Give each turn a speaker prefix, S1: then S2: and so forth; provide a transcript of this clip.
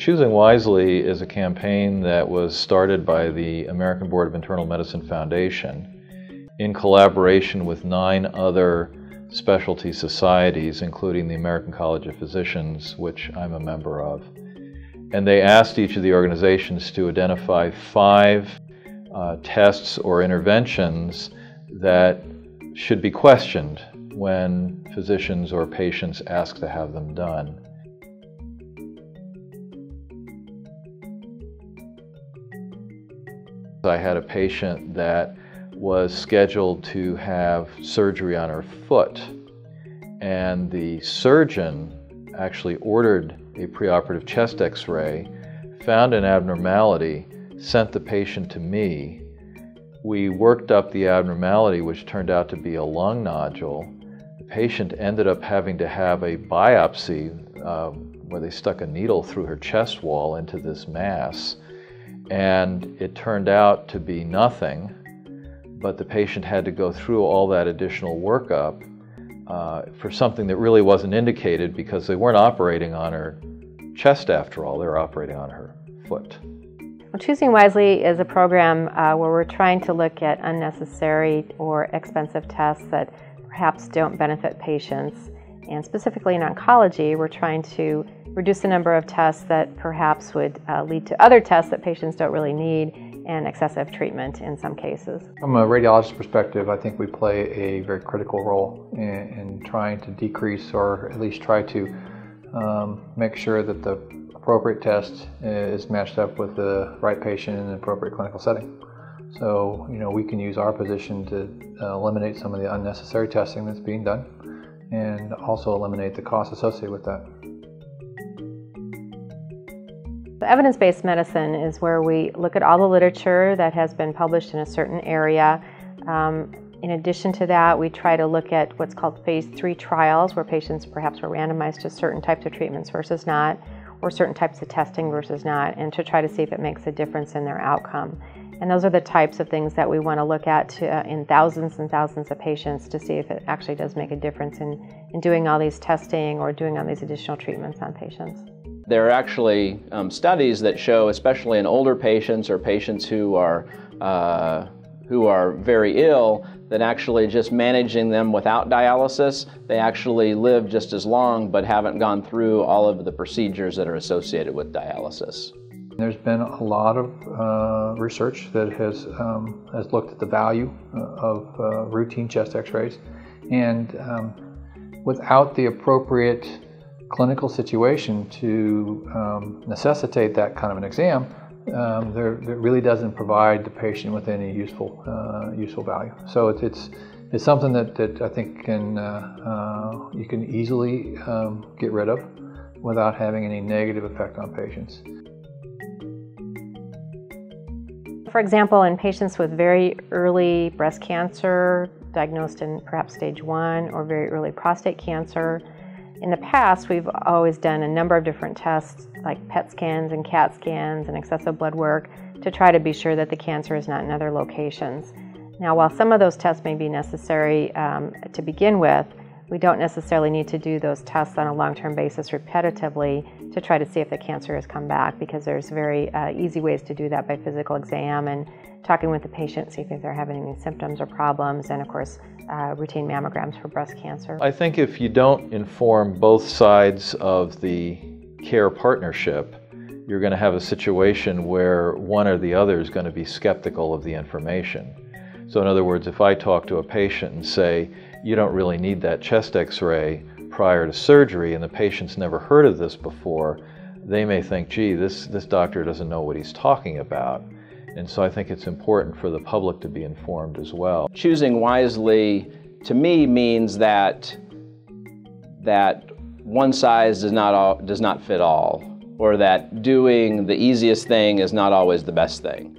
S1: Choosing Wisely is a campaign that was started by the American Board of Internal Medicine Foundation in collaboration with 9 other specialty societies, including the American College of Physicians, which I'm a member of. And they asked each of the organizations to identify 5 tests or interventions that should be questioned when physicians or patients ask to have them done. I had a patient that was scheduled to have surgery on her foot, and the surgeon actually ordered a preoperative chest x-ray, found an abnormality, sent the patient to me. We worked up the abnormality, which turned out to be a lung nodule. The patient ended up having to have a biopsy where they stuck a needle through her chest wall into this mass, and it turned out to be nothing, but the patient had to go through all that additional workup for something that really wasn't indicated, because they weren't operating on her chest after all, they were operating on her foot.
S2: Well, Choosing Wisely is a program where we're trying to look at unnecessary or expensive tests that perhaps don't benefit patients. And specifically in oncology, we're trying to reduce the number of tests that perhaps would lead to other tests that patients don't really need, and excessive treatment in some cases.
S3: From a radiologist perspective, I think we play a very critical role in trying to decrease, or at least try to make sure that the appropriate test is matched up with the right patient in an appropriate clinical setting. So, we can use our position to eliminate some of the unnecessary testing that's being done, and also eliminate the costs associated with that.
S2: Evidence-based medicine is where we look at all the literature that has been published in a certain area. In addition to that, we try to look at what's called phase 3 trials, where patients perhaps were randomized to certain types of treatments versus not, or certain types of testing versus not, and to try to see if it makes a difference in their outcome. And those are the types of things that we want to look at in thousands and thousands of patients to see if it actually does make a difference in doing all these testing or doing all these additional treatments on patients.
S4: There are actually studies that show, especially in older patients or patients who are very ill, that actually just managing them without dialysis, they actually live just as long but haven't gone through all of the procedures that are associated with dialysis.
S3: There's been a lot of research that has looked at the value of routine chest x-rays, and without the appropriate clinical situation to necessitate that kind of an exam, it really doesn't provide the patient with any useful value. So it's something that I think you can easily get rid of without having any negative effect on patients.
S2: For example, in patients with very early breast cancer, diagnosed in perhaps stage 1, or very early prostate cancer, in the past, we've always done a number of different tests like PET scans and CAT scans and excessive blood work to try to be sure that the cancer is not in other locations. Now, while some of those tests may be necessary to begin with, we don't necessarily need to do those tests on a long-term basis repetitively to try to see if the cancer has come back, because there's very easy ways to do that by physical exam and talking with the patient, see if they're having any symptoms or problems, and of course routine mammograms for breast cancer.
S1: I think if you don't inform both sides of the care partnership, you're going to have a situation where one or the other is going to be skeptical of the information. So in other words, if I talk to a patient and say, you don't really need that chest x-ray prior to surgery, and the patient's never heard of this before, they may think, gee, this doctor doesn't know what he's talking about. And so I think it's important for the public to be informed as well.
S4: Choosing wisely, to me, means that one size does not fit all, or that doing the easiest thing is not always the best thing.